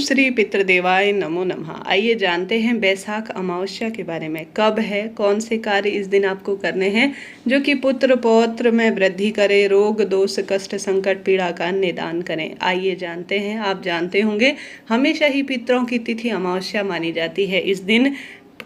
श्री पितृदेवाय नमो नमः। आइए जानते हैं बैसाख अमावस्या के बारे में। कब है, कौन से कार्य इस दिन आपको करने हैं जो कि पुत्र पौत्र में वृद्धि करे, रोग दोष कष्ट संकट पीड़ा का निदान करें। आइए जानते हैं। आप जानते होंगे हमेशा ही पितरों की तिथि अमावस्या मानी जाती है। इस दिन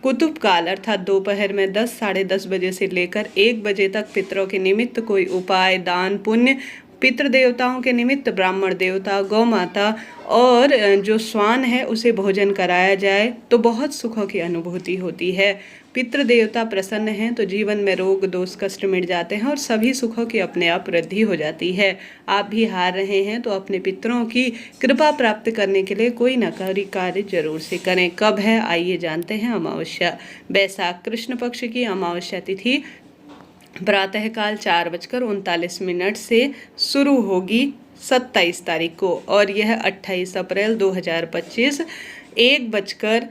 कुतुब काल अर्थात दोपहर में 10 साढ़े 10 बजे से लेकर 1 बजे तक पितरों के निमित्त कोई उपाय, दान, पुण्य, पितृ देवताओं के निमित्त ब्राह्मण देवता, गौ माता और जो श्वान है उसे भोजन कराया जाए तो बहुत सुखों की अनुभूति होती है। पितृ देवता प्रसन्न हैं तो जीवन में रोग दोष कष्ट मिट जाते हैं और सभी सुखों की अपने आप वृद्धि हो जाती है। आप भी हार रहे हैं तो अपने पितरों की कृपा प्राप्त करने के लिए कोई न कोई कार्य जरूर से करें। कब है, आइए जानते हैं। अमावस्या बैसाख कृष्ण पक्ष की अमावस्या तिथि प्रातःकाल 4:39 से शुरू होगी 27 तारीख को और यह 28 अप्रैल 2025 1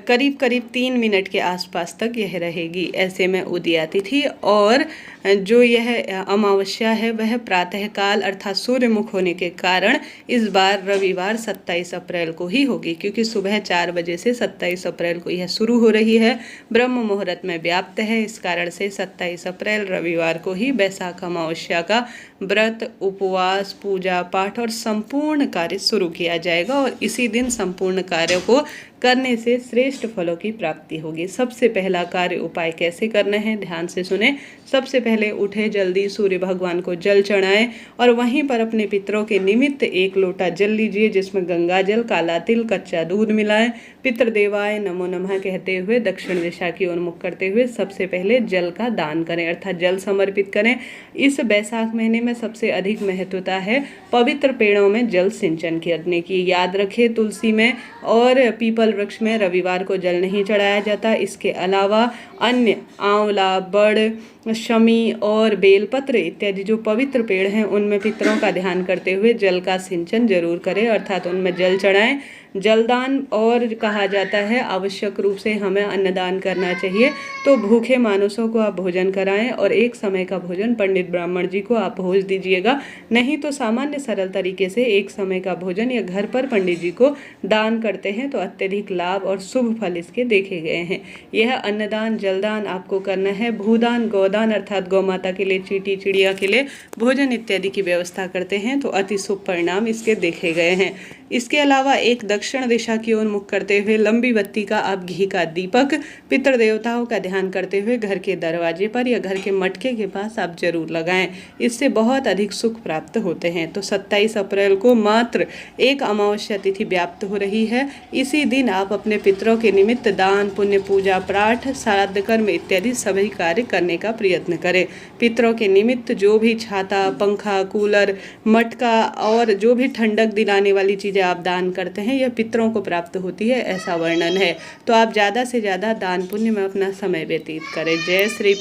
करीब 3 मिनट के आसपास तक यह रहेगी। ऐसे में उदया तिथि और जो यह अमावस्या है वह प्रातःकाल अर्थात सूर्यमुख होने के कारण इस बार रविवार 27 अप्रैल को ही होगी, क्योंकि सुबह 4 बजे से 27 अप्रैल को यह शुरू हो रही है। ब्रह्म मुहूर्त में व्याप्त है, इस कारण से 27 अप्रैल रविवार को ही बैसाख अमावस्या का व्रत, उपवास, पूजा पाठ और संपूर्ण कार्य शुरू किया जाएगा और इसी दिन संपूर्ण कार्यों को करने से श्रेष्ठ फलों की प्राप्ति होगी। सबसे पहला कार्य उपाय कैसे करना है, ध्यान से सुने। सबसे पहले उठे जल्दी, सूर्य भगवान को जल चढ़ाएं और वहीं पर अपने पितरों के निमित्त 1 लोटा जल लीजिए जिसमें गंगा जल, काला तिल, कच्चा दूध मिलाएं। पितृदेवाय नमो नमः कहते हुए दक्षिण दिशा की ओर मुख करते हुए सबसे पहले जल का दान करें अर्थात जल समर्पित करें। इस बैसाख महीने में सबसे अधिक महत्वता है पवित्र पेड़ों में जल सिंचन करने की। याद रखें, तुलसी में और पीपल वृक्ष में रविवार को जल नहीं चढ़ाया जाता। इसके अलावा अन्य आंवला, बड़, शमी और बेलपत्र इत्यादि जो पवित्र पेड़ हैं उनमें पितरों का ध्यान करते हुए जल का सिंचन जरूर करें अर्थात उनमें जल चढ़ाएं। जलदान और कहा जाता है आवश्यक रूप से हमें अन्नदान करना चाहिए, तो भूखे मानुषों को आप भोजन कराएं और एक समय का भोजन पंडित ब्राह्मण जी को आप भोज दीजिएगा। नहीं तो सामान्य सरल तरीके से एक समय का भोजन या घर पर पंडित जी को दान करते हैं तो अत्यधिक लाभ और शुभ फल इसके देखे गए हैं। यह अन्नदान जलदान आपको करना है। भूदान, गौदान अर्थात गौ माता के लिए, चींटी चिड़िया के लिए भोजन इत्यादि की व्यवस्था करते हैं तो अति शुभ परिणाम इसके देखे गए हैं। इसके अलावा एक दक्षिण दिशा की ओर मुख करते हुए लंबी बत्ती का आप घी का दीपक पितृ देवताओं का ध्यान करते हुए घर के दरवाजे पर या घर के मटके के पास आप जरूर लगाएं। इससे बहुत अधिक सुख प्राप्त होते हैं। तो 27 अप्रैल को मात्र एक अमावस्या तिथि व्याप्त हो रही है। इसी दिन आप अपने पितरों के निमित्त दान, पुण्य, पूजा पाठ, श्राद्ध कर्म इत्यादि सभी कार्य करने का प्रयत्न करें। पितरों के निमित्त जो भी छाता, पंखा, कूलर, मटका और जो भी ठंडक दिलाने वाली चीज़ें आप दान करते हैं यह पितरों को प्राप्त होती है, ऐसा वर्णन है। तो आप ज़्यादा से ज़्यादा दान पुण्य में अपना समय व्यतीत करें। जय श्री